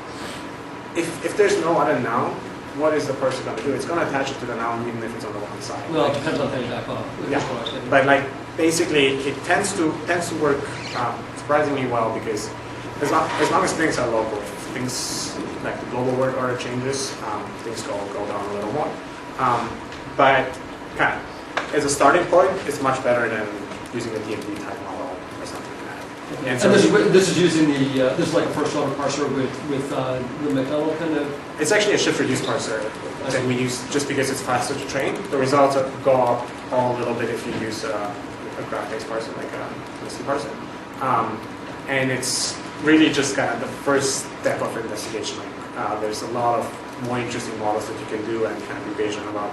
if there's no other noun, what is the parser going to do? It's going to attach it to the noun even if it's on the one side. Well, it depends on how you back off. Yeah, but like basically it tends to work surprisingly well, because as long as things are local, if things like the global word order changes, things go down a little more. But kind of as a starting point, it's much better than using a DMD type model or something like that. And so this is using this is like a first order parser with the McDonald kind of. It's actually a shift reduce parser that we use just because it's faster to train. The results go up a little bit if you use a graph-based parser like a listy parser. And it's really just kind of the first step of investigation. There's a lot of more interesting models that you can do and kind of evasion about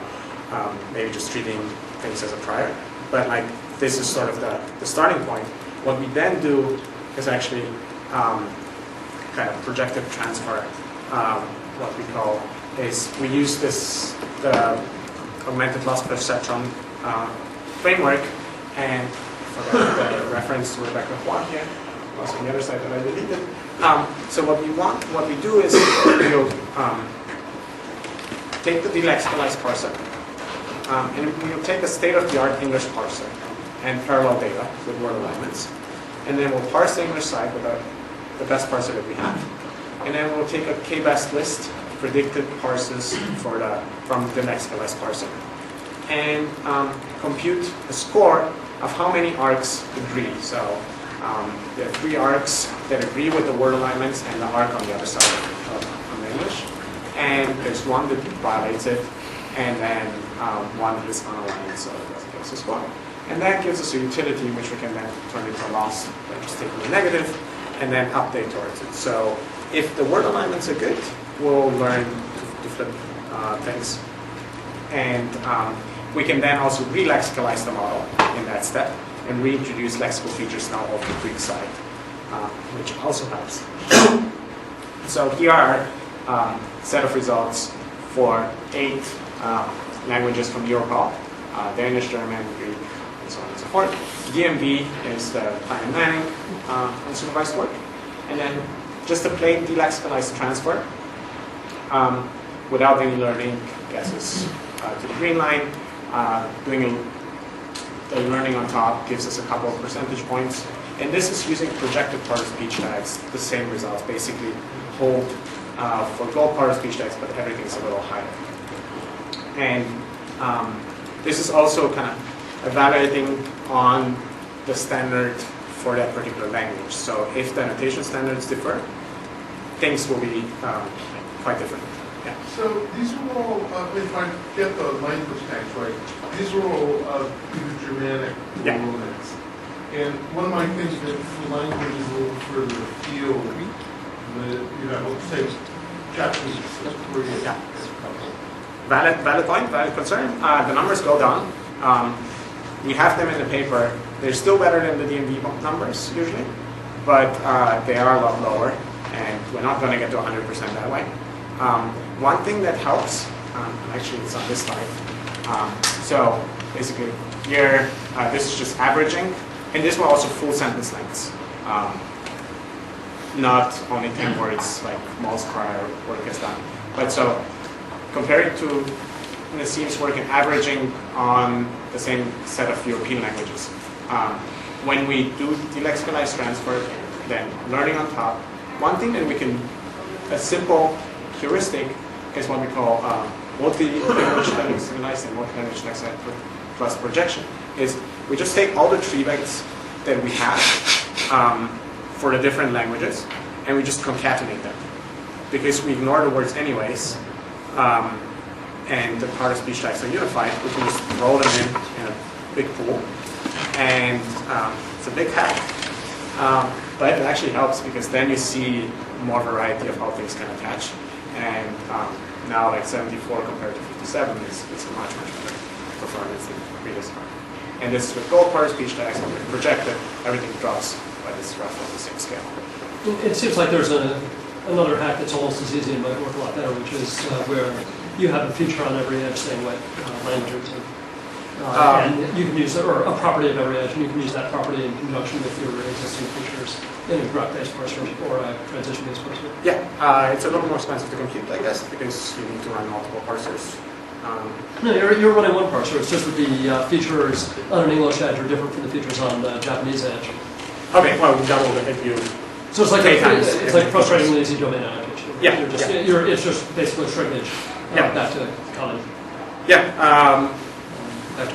maybe just treating things as a prior. But like this is sort of the starting point. What we then do is actually kind of projective transfer. What we call is we use the augmented loss perceptron framework, and for the reference to Rebecca Huang here, was on the other side that I deleted. So what we do is we'll take the delexicalized parser, and we'll take a state-of-the-art English parser and parallel data with word alignments, and then we'll parse the English side with the best parser that we have, and then we'll take a k-best list of predicted parsers from the delexicalized parser, and compute a score of how many arcs agree. So there are 3 arcs that agree with the word alignments and the arc on the other side of English. And there's one that violates it, and then one that is unaligned, so it doesn't give us a score. And that gives us a utility which we can then turn into a loss by just taking the negative and then update towards it. So if the word alignments are good, we'll learn to flip things. And we can then also re-lexicalize the model in that step and reintroduce lexical features now of the Greek side, which also helps. So here are a set of results for 8 languages from Europol, Danish, German, Greek, and so on and so forth. DMV is the Klein and Manning unsupervised work. And then just a plain delexicalized transfer without any learning guesses to the green line. Doing the learning on top gives us a couple of percentage points, And this is using projected part-of-speech tags, the same results, basically hold for gold part-of-speech tags, but everything's a little higher. And this is also kind of evaluating on the standard for that particular language. So if the annotation standards differ, things will be quite different. Yeah. So these are all, if I get the language tags right, these are all either Germanic or Yeah. Romance. And one might think that the language is a little further afield, say Japanese or Korean. Yeah. Valid point, valid concern. The numbers go down. We have them in the paper. They're still better than the DMV numbers usually, but they are a lot lower, and we're not going to get to 100% that way. One thing that helps, actually it's on this slide. So basically here, this is just averaging, and this one also full sentence lengths. Not only 10 words like most prior work has done. But so compared to Nassim's work in averaging on the same set of European languages, when we do delexicalized transfer, then learning on top, one thing that we can, a simple heuristic is what we call multi-language lexicalized and multi-language lexicalized plus projection, is we just take all the tree vectors that we have for the different languages, and we just concatenate them. Because we ignore the words anyways, and the part-of-speech tags are unified, we can just roll them in a big pool. And it's a big hack, but it actually helps because then you see more variety of how things can attach. And now like 74 compared to 57 is a much better performance than previous one. And this is with gold part-of-speech tags, and with projected, everything drops by this roughly on the same scale. It seems like there's another hack that's almost as easy and might work a lot better, which is where you have a feature on every edge saying what language it's in. And you can use, or a property of every edge, and you can use that property in conjunction with your existing features in a graph-based parser or a transition-based parser. Yeah, it's a little more expensive to compute, I guess, because you need to run multiple parsers. No, you're running one parser. It's just that the features on an English edge are different from the features on the Japanese edge. Okay, well, we doubled it if you. So it's like it's like frustratingly easy domain annotation. Yeah, it's just basically shrinkage back to common. Yeah,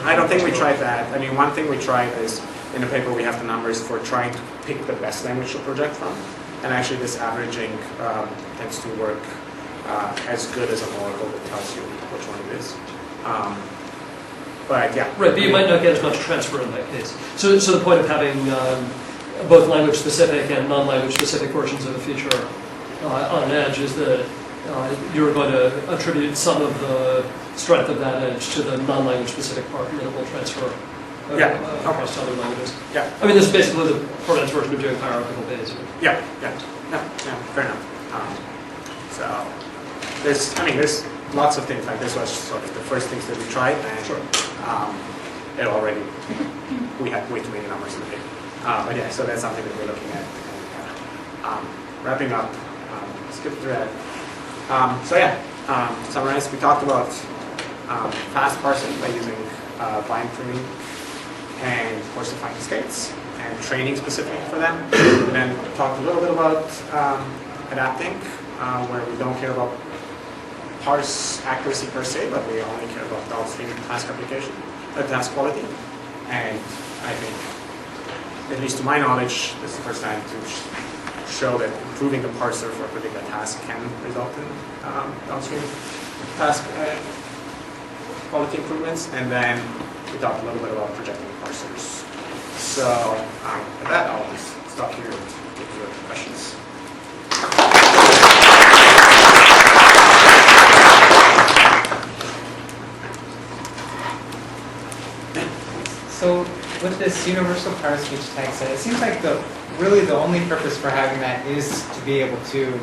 I don't think we tried that. I mean, one thing we tried is in the paper we have the numbers for trying to pick the best language to project from, and actually this averaging tends to work as good as an oracle that tells you which one it is. But yeah. Right, but you might not get as much transfer in that case. So the point of having both language-specific and non-language-specific versions of a feature on an edge is that you're going to attribute some of the strength of that edge to the non-language-specific part, and then it will transfer across to other languages. Yeah. I mean, this is basically the Corbin's version of doing hierarchical Bayes. Yeah, fair enough. So there's lots of things. Like this was sort of the first things that we tried, and it already we had way too many numbers in the paper. But yeah, so that's something that we're looking at. Wrapping up, skip through that. To summarize, we talked about fast parsing by using bind pruning and coarse-defined states and training specifically for them. And then talked a little bit about adapting, where we don't care about parse accuracy per se, but we only care about downstream task application, task quality. And I think, at least to my knowledge, this is the first time to show that improving the parser for a particular task can result in downstream task quality improvements. And then we talked a little bit about projecting parsers. So with that, I'll just stop here and give you questions. So with this universal part-of-speech tag set, it seems like really the only purpose for having that is to be able to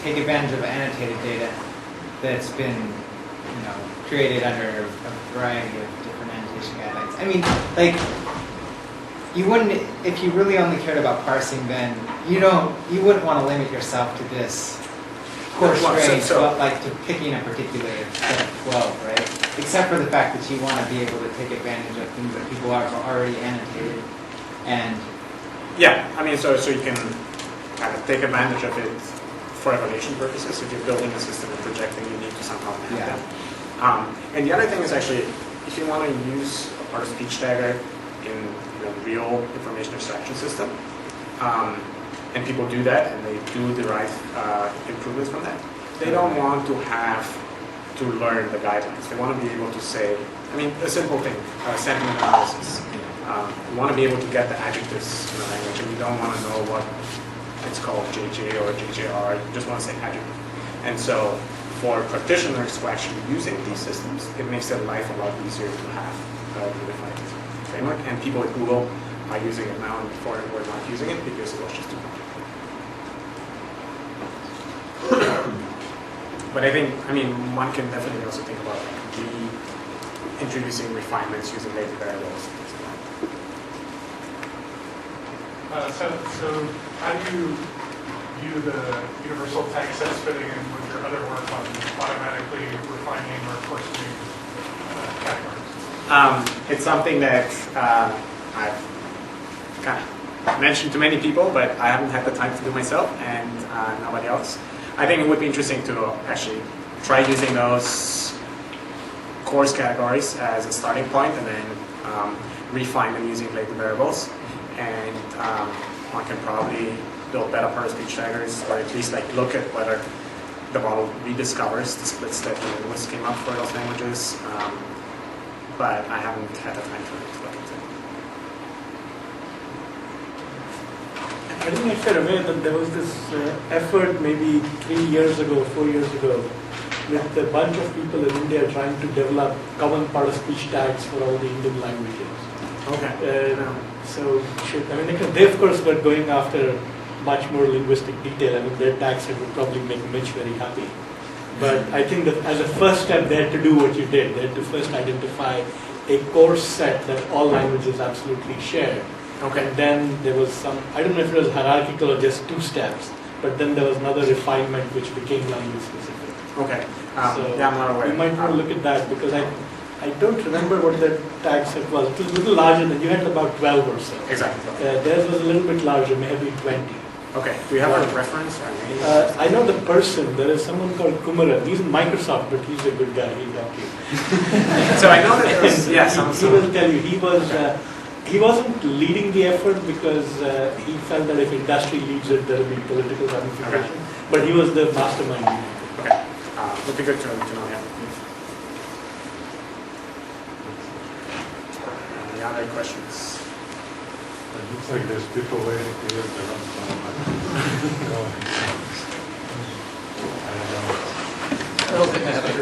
take advantage of annotated data that's been, created under a variety of different annotation guidelines. I mean, like, you wouldn't, if you really only cared about parsing, then you wouldn't want to limit yourself to this coarse range, but like to picking a particular set of 12, right? Except for the fact that you want to be able to take advantage of things that people are already annotated and Yeah, I mean, so you can kind of take advantage of it for evaluation purposes. If you're building a system and projecting, you need to somehow map Yeah. them. And the other thing is actually, if you want to use a part of speech tagger in a real information extraction system, and people do that and they do derive improvements from that, they don't want to have to learn the guidelines. They want to be able to say, I mean, a simple thing, sentiment analysis. You want to be able to get the adjectives in the language, and you don't want to know what it's called JJ or JJR. You just want to say adjective. And so, for practitioners who are actually using these systems, it makes their life a lot easier to have a unified framework. And people at Google are using it now, and before were not using it because it was just too complicated. But I think, I mean, one can definitely also think about introducing refinements using latent variables. So how do you view the universal tag sets fitting in with your other work on automatically refining or coarsening categories? It's something that I've kind of mentioned to many people, but I haven't had the time to do myself, and nobody else. I think it would be interesting to actually try using those coarse categories as a starting point, and then refine them using latent variables. And one can probably build better part of speech taggers, or at least like look at whether the model rediscovers the splits that the linguists came up for those languages. But I haven't had the time to look into it. I think if you're aware that there was this effort maybe 3 years ago, 4 years ago, with a bunch of people in India trying to develop common part of speech tags for all the Indian languages. Okay. So, I mean, they of course were going after much more linguistic detail. I mean, their tag set would probably make Mitch very happy. But I think that as a first step, they had to do what you did. They had to first identify a course set that all languages absolutely share. Okay. And then there was some, I don't know if it was hierarchical or just 2 steps, but then there was another refinement which became language specific. Okay. So yeah, I'm not aware. you might want to look at that because I don't remember what the tag set was. It was a little larger than, you had about 12 or so. Exactly. Theirs was a little bit larger, maybe 20. Okay. Do you have a reference or name? I know the person. There is someone called Kumaran. He's in Microsoft, but he's a good guy. He'll help you. So I know that there was, yeah, he will tell you. He wasn't leading the effort because he felt that if industry leads it, there will be political ramifications. Okay. But he was the mastermind. Okay. Would be good to know, yeah. Any other questions? It looks like there's people waiting to use the run. I don't know. I don't think I have a